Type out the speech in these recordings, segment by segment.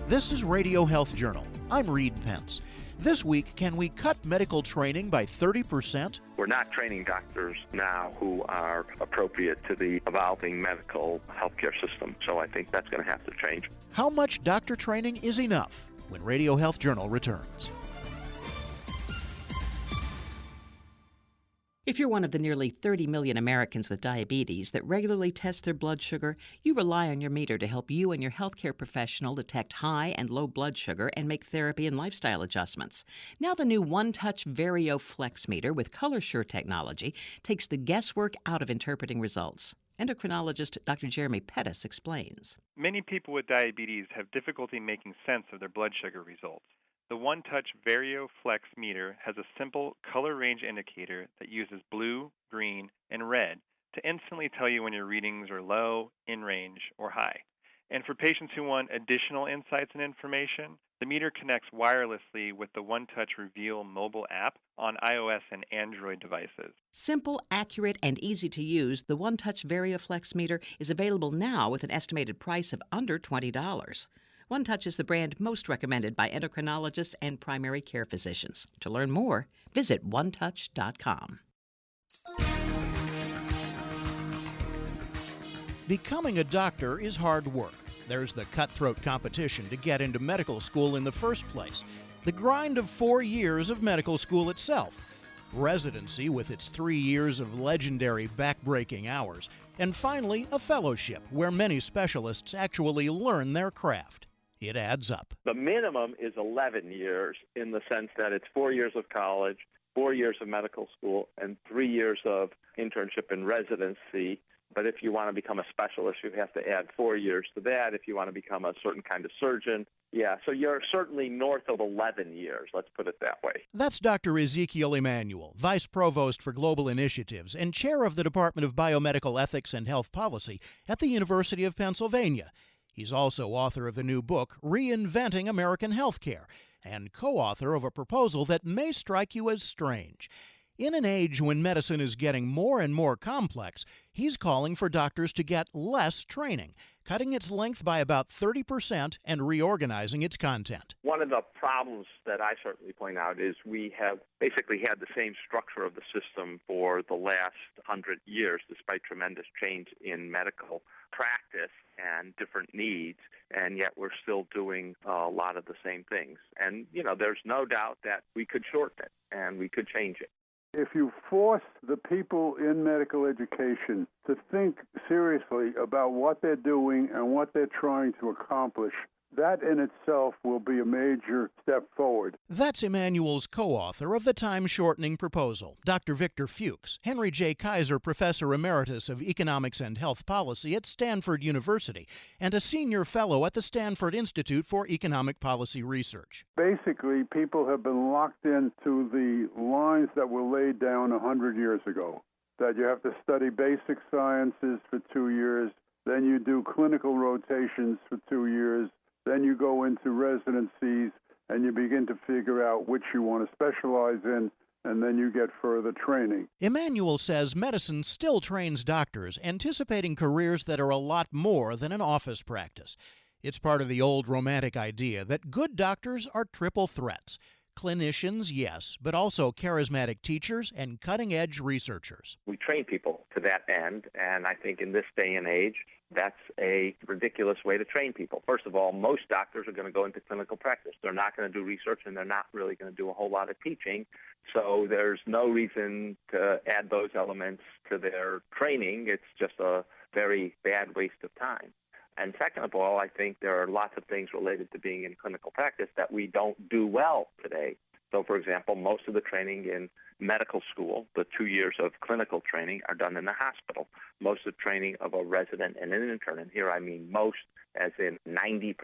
This is Radio Health Journal. I'm Reed Pence. This week, can we cut medical training by 30%? We're not training doctors now who are appropriate to the evolving medical healthcare system, so I think that's going to have to change. How much doctor training is enough? When Radio Health Journal returns. If you're one of the nearly 30 million Americans with diabetes that regularly test their blood sugar, you rely on your meter to help you and your healthcare professional detect high and low blood sugar and make therapy and lifestyle adjustments. Now the new OneTouch Verio Flex meter with ColorSure technology takes the guesswork out of interpreting results. Endocrinologist Dr. Jeremy Pettis explains. Many people with diabetes have difficulty making sense of their blood sugar results. The OneTouch Verio Flex meter has a simple color range indicator that uses blue, green, and red to instantly tell you when your readings are low, in range, or high. And for patients who want additional insights and information, the meter connects wirelessly with the OneTouch Reveal mobile app on iOS and Android devices. Simple, accurate, and easy to use, the OneTouch Verio Flex meter is available now with an estimated price of under $20. OneTouch is the brand most recommended by endocrinologists and primary care physicians. To learn more, visit onetouch.com. Becoming a doctor is hard work. There's the cutthroat competition to get into medical school in the first place, the grind of 4 years of medical school itself, residency with its 3 years of legendary back-breaking hours, and finally a fellowship where many specialists actually learn their craft. It adds up. The minimum is 11 years in the sense that it's 4 years of college, 4 years of medical school, and 3 years of internship and residency. But if you want to become a specialist, you have to add 4 years to that. If you want to become a certain kind of surgeon, so you're certainly north of 11 years, let's put it that way. That's Dr. Ezekiel Emanuel, Vice Provost for Global Initiatives and Chair of the Department of Biomedical Ethics and Health Policy at the University of Pennsylvania. He's also author of the new book, Reinventing American Healthcare, and co-author of a proposal that may strike you as strange. In an age when medicine is getting more and more complex, he's calling for doctors to get less training, cutting its length by about 30% and reorganizing its content. One of the problems that I certainly point out is we have basically had the same structure of the system for the last 100 years, despite tremendous change in medical practice and different needs, and yet we're still doing a lot of the same things. And, there's no doubt that we could shorten it and we could change it. If you force the people in medical education to think seriously about what they're doing and what they're trying to accomplish, that in itself will be a major step forward. That's Emanuel's co-author of the time-shortening proposal, Dr. Victor Fuchs, Henry J. Kaiser Professor Emeritus of Economics and Health Policy at Stanford University, and a senior fellow at the Stanford Institute for Economic Policy Research. Basically, people have been locked into the lines that were laid down 100 years ago, that you have to study basic sciences for 2 years, then you do clinical rotations for 2 years, then you go into residencies and you begin to figure out which you want to specialize in, and then you get further training. Emanuel says medicine still trains doctors, anticipating careers that are a lot more than an office practice. It's part of the old romantic idea that good doctors are triple threats. Clinicians, yes, but also charismatic teachers and cutting-edge researchers. We train people to that end, and I think in this day and age, that's a ridiculous way to train people. First of all, most doctors are going to go into clinical practice. They're not going to do research, and they're not really going to do a whole lot of teaching. So there's no reason to add those elements to their training. It's just a very bad waste of time. And second of all, I think there are lots of things related to being in clinical practice that we don't do well today. So, for example, most of the training in medical school, the 2 years of clinical training, are done in the hospital. Most of the training of a resident and an intern, and here I mean most, as in 90%,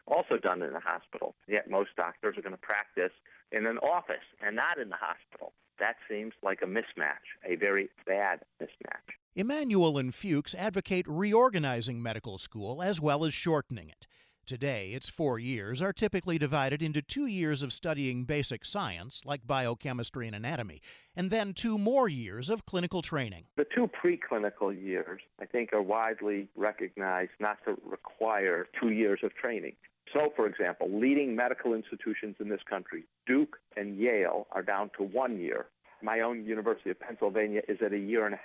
also done in the hospital. Yet most doctors are going to practice in an office and not in the hospital. That seems like a mismatch, a very bad mismatch. Emanuel and Fuchs advocate reorganizing medical school as well as shortening it. Today, its 4 years are typically divided into 2 years of studying basic science, like biochemistry and anatomy, and then 2 more years of clinical training. The 2 preclinical years, I think, are widely recognized not to require 2 years of training. So, for example, leading medical institutions in this country, Duke and Yale, are down to 1 year. My own University of Pennsylvania is at 1.5 years.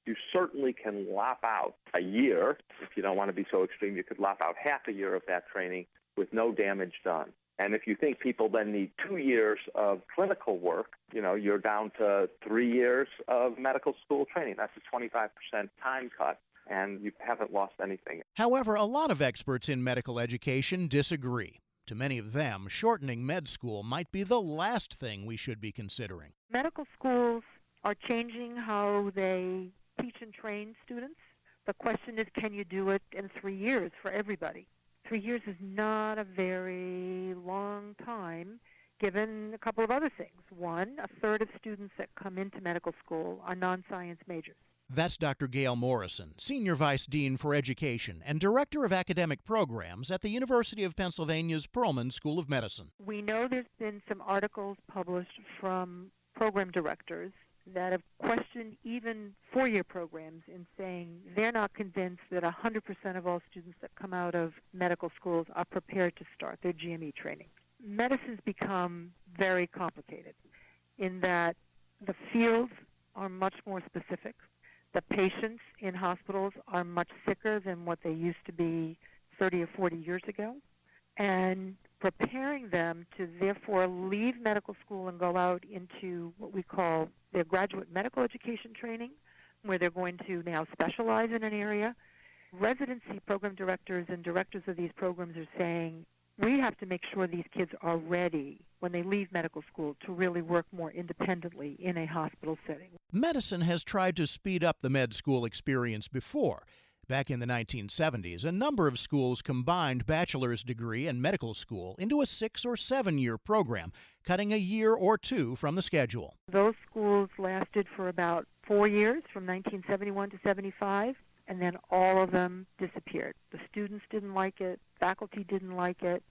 You certainly can lop out a year. If you don't want to be so extreme, you could lop out half a year of that training with no damage done. And if you think people then need 2 years of clinical work, you're down to 3 years of medical school training. That's a 25% time cut, and you haven't lost anything. However, a lot of experts in medical education disagree. To many of them, shortening med school might be the last thing we should be considering. Medical schools are changing how they teach and train students. The question is, can you do it in 3 years for everybody? 3 years is not a very long time, given a couple of other things. One, a third of students that come into medical school are non-science majors. That's Dr. Gail Morrison, Senior Vice Dean for Education and Director of Academic Programs at the University of Pennsylvania's Perelman School of Medicine. We know there's been some articles published from program directors that have questioned even 4-year programs in saying they're not convinced that 100% of all students that come out of medical schools are prepared to start their GME training. Medicine's become very complicated in that the fields are much more specific. The patients in hospitals are much sicker than what they used to be 30 or 40 years ago. And preparing them to therefore leave medical school and go out into what we call their graduate medical education training, where they're going to now specialize in an area. Residency program directors and directors of these programs are saying, we have to make sure these kids are ready when they leave medical school to really work more independently in a hospital setting. Medicine has tried to speed up the med school experience before. Back in the 1970s, a number of schools combined bachelor's degree and medical school into a 6 or 7 year program, cutting a year or 2 from the schedule. Those schools lasted for about 4 years, from 1971 to 75, and then all of them disappeared. The students didn't like it, faculty didn't like it,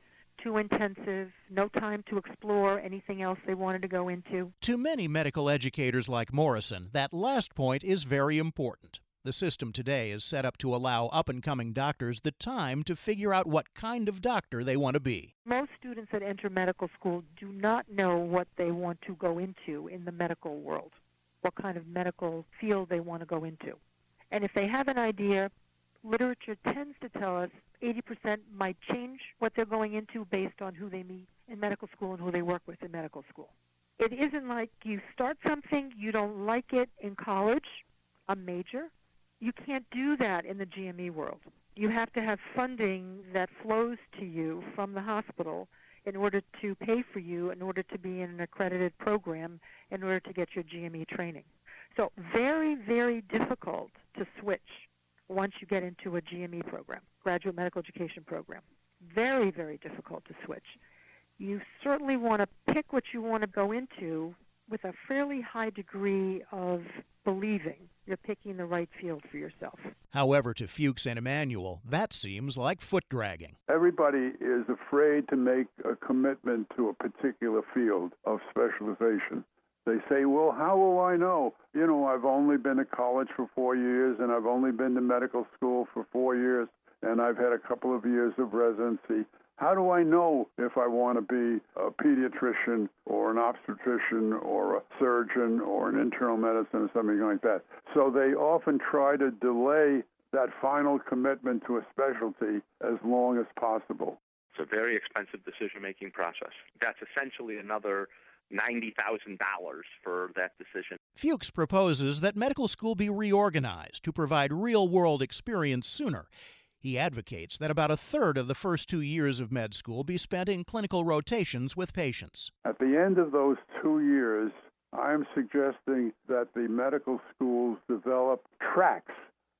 too intensive, no time to explore anything else they wanted to go into. To many medical educators like Morrison, that last point is very important. The system today is set up to allow up-and-coming doctors the time to figure out what kind of doctor they want to be. Most students that enter medical school do not know what they want to go into in the medical world, what kind of medical field they want to go into. And if they have an idea, literature tends to tell us 80% might change what they're going into based on who they meet in medical school and who they work with in medical school. It isn't like you start something, you don't like it in college, a major. You can't do that in the GME world. You have to have funding that flows to you from the hospital in order to pay for you, in order to be in an accredited program, in order to get your GME training. So very, very difficult to switch once you get into a GME program, graduate medical education program. Very, very difficult to switch. You certainly want to pick what you want to go into with a fairly high degree of believing you're picking the right field for yourself. However, to Fuchs and Emanuel, that seems like foot-dragging. Everybody is afraid to make a commitment to a particular field of specialization. They say, well, how will I know? I've only been to college for 4 years, and I've only been to medical school for 4 years, and I've had a couple of years of residency. How do I know if I want to be a pediatrician or an obstetrician or a surgeon or an internal medicine or something like that? So they often try to delay that final commitment to a specialty as long as possible. It's a very expensive decision-making process. That's essentially another $90,000 for that decision. Fuchs proposes that medical school be reorganized to provide real-world experience sooner. He advocates that about a third of the first 2 years of med school be spent in clinical rotations with patients. At the end of those 2 years, I'm suggesting that the medical schools develop tracks.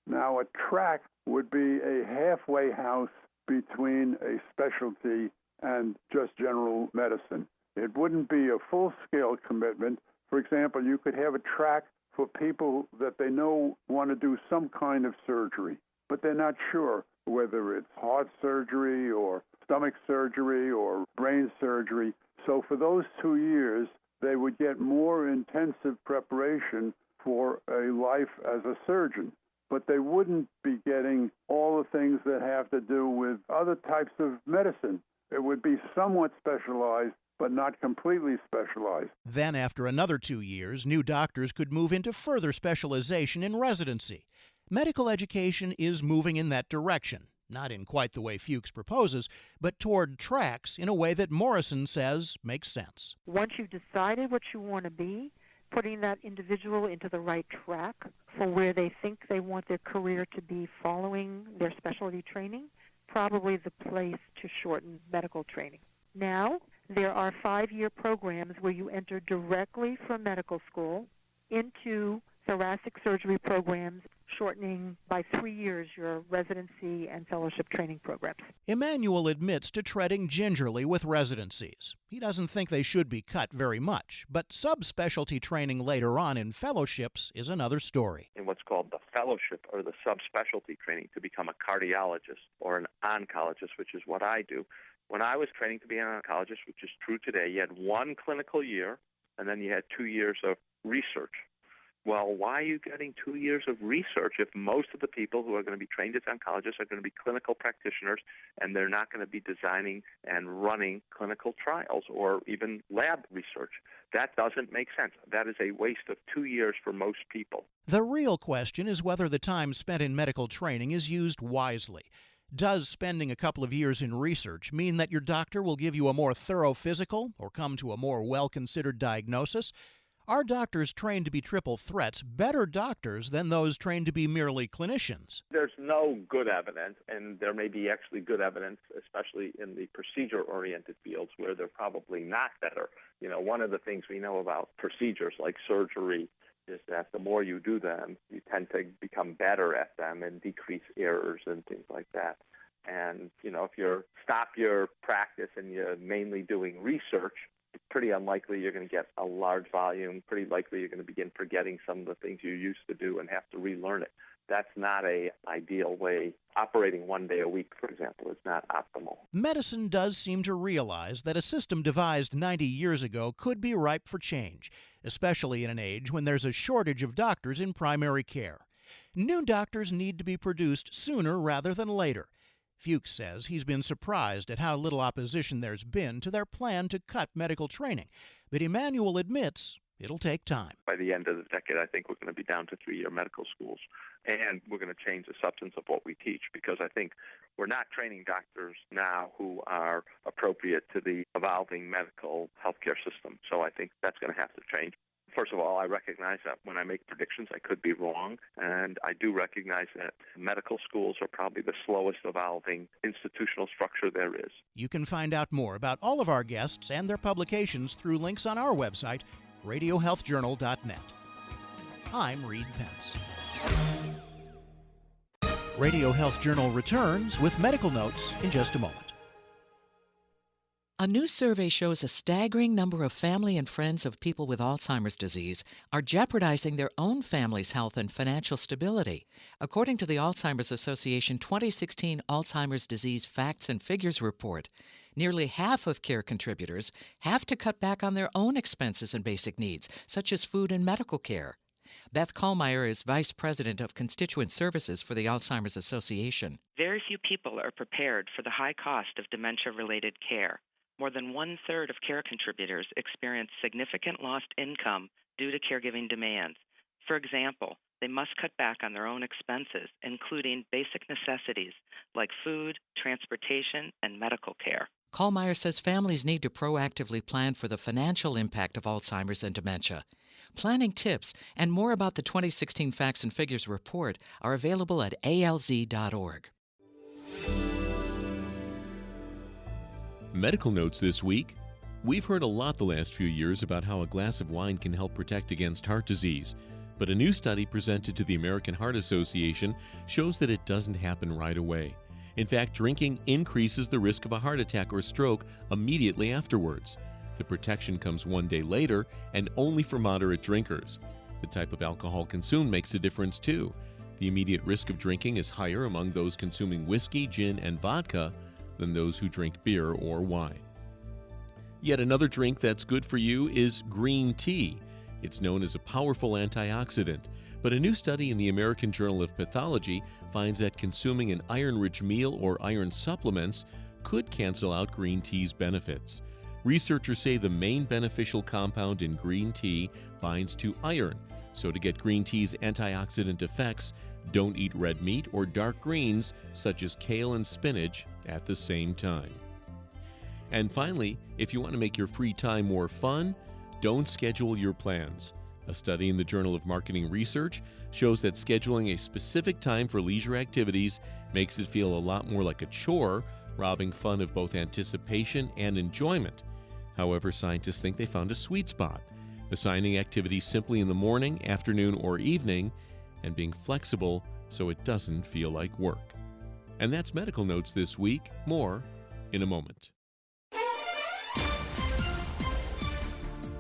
Now, a track would be a halfway house between a specialty and just general medicine. It wouldn't be a full-scale commitment. For example, you could have a track for people that they know want to do some kind of surgery, but they're not sure whether it's heart surgery or stomach surgery or brain surgery. So for those 2 years, they would get more intensive preparation for a life as a surgeon. But they wouldn't be getting all the things that have to do with other types of medicine. It would be somewhat specialized, but not completely specialized. Then, after another 2 years, new doctors could move into further specialization in residency. Medical education is moving in that direction, not in quite the way Fuchs proposes, but toward tracks in a way that Morrison says makes sense. Once you've decided what you want to be, putting that individual into the right track for where they think they want their career to be following their specialty training, probably the place to shorten medical training. Now, there are 5-year programs where you enter directly from medical school into thoracic surgery programs, shortening by 3 years your residency and fellowship training programs. Emanuel admits to treading gingerly with residencies. He doesn't think they should be cut very much, but subspecialty training later on in fellowships is another story. In what's called the fellowship or the subspecialty training to become a cardiologist or an oncologist, which is what I do. When I was training to be an oncologist, which is true today, you had 1 clinical year, and then you had 2 years of research. Well, why are you getting 2 years of research if most of the people who are going to be trained as oncologists are going to be clinical practitioners, and they're not going to be designing and running clinical trials or even lab research? That doesn't make sense. That is a waste of 2 years for most people. The real question is whether the time spent in medical training is used wisely. Does spending a couple of years in research mean that your doctor will give you a more thorough physical or come to a more well-considered diagnosis? Are doctors trained to be triple threats better doctors than those trained to be merely clinicians? There's no good evidence, and there may be actually good evidence, especially in the procedure-oriented fields where they're probably not better. You know, one of the things we know about procedures like surgery is that the more you do them, you tend to become better at them and decrease errors and things like that. And, you know, if you stop your practice and you're mainly doing research, it's pretty unlikely you're going to get a large volume. Pretty likely you're going to begin forgetting some of the things you used to do and have to relearn it. That's not an ideal way. Operating 1 day a week, for example, is not optimal. Medicine does seem to realize that a system devised 90 years ago could be ripe for change, especially in an age when there's a shortage of doctors in primary care. New doctors need to be produced sooner rather than later. Fuchs says he's been surprised at how little opposition there's been to their plan to cut medical training, but Emanuel admits it'll take time. By the end of the decade, I think we're going to be down to 3-year medical schools, and we're going to change the substance of what we teach, because I think we're not training doctors now who are appropriate to the evolving medical healthcare system. So I think that's going to have to change. First of all, I recognize that when I make predictions, I could be wrong, and I do recognize that medical schools are probably the slowest evolving institutional structure there is. You can find out more about all of our guests and their publications through links on our website, radiohealthjournal.net. I'm Reed Pence. Radio Health Journal returns with medical notes in just a moment. A new survey shows a staggering number of family and friends of people with Alzheimer's disease are jeopardizing their own family's health and financial stability. According to the Alzheimer's Association 2016 Alzheimer's Disease Facts and Figures report, nearly half of care contributors have to cut back on their own expenses and basic needs, such as food and medical care. Beth Kallmeyer is Vice President of Constituent Services for the Alzheimer's Association. Very few people are prepared for the high cost of dementia-related care. More than 1/3 of care contributors experience significant lost income due to caregiving demands. For example, they must cut back on their own expenses, including basic necessities like food, transportation, and medical care. Kallmeyer says families need to proactively plan for the financial impact of Alzheimer's and dementia. Planning tips and more about the 2016 Facts and Figures report are available at alz.org. Medical notes this week. We've heard a lot the last few years about how a glass of wine can help protect against heart disease. But a new study presented to the American Heart Association shows that it doesn't happen right away. In fact, drinking increases the risk of a heart attack or stroke immediately afterwards. The protection comes 1 day later and only for moderate drinkers. The type of alcohol consumed makes a difference too. The immediate risk of drinking is higher among those consuming whiskey, gin, and vodka than those who drink beer or wine. Yet another drink that's good for you is green tea. It's known as a powerful antioxidant, but a new study in the American Journal of Pathology finds that consuming an iron-rich meal or iron supplements could cancel out green tea's benefits. Researchers say the main beneficial compound in green tea binds to iron, so to get green tea's antioxidant effects, don't eat red meat or dark greens such as kale and spinach at the same time. And finally, if you want to make your free time more fun, don't schedule your plans. A study in the Journal of Marketing Research shows that scheduling a specific time for leisure activities makes it feel a lot more like a chore, robbing fun of both anticipation and enjoyment. However, scientists think they found a sweet spot, assigning activities simply in the morning, afternoon, or evening, and being flexible so it doesn't feel like work. And that's Medical Notes this week. More in a moment.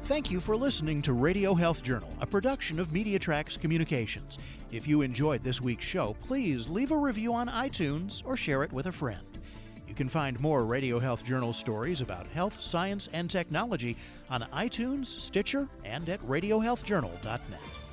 Thank you for listening to Radio Health Journal, a production of MediaTrax Communications. If you enjoyed this week's show, please leave a review on iTunes or share it with a friend. You can find more Radio Health Journal stories about health, science, and technology on iTunes, Stitcher, and at radiohealthjournal.net.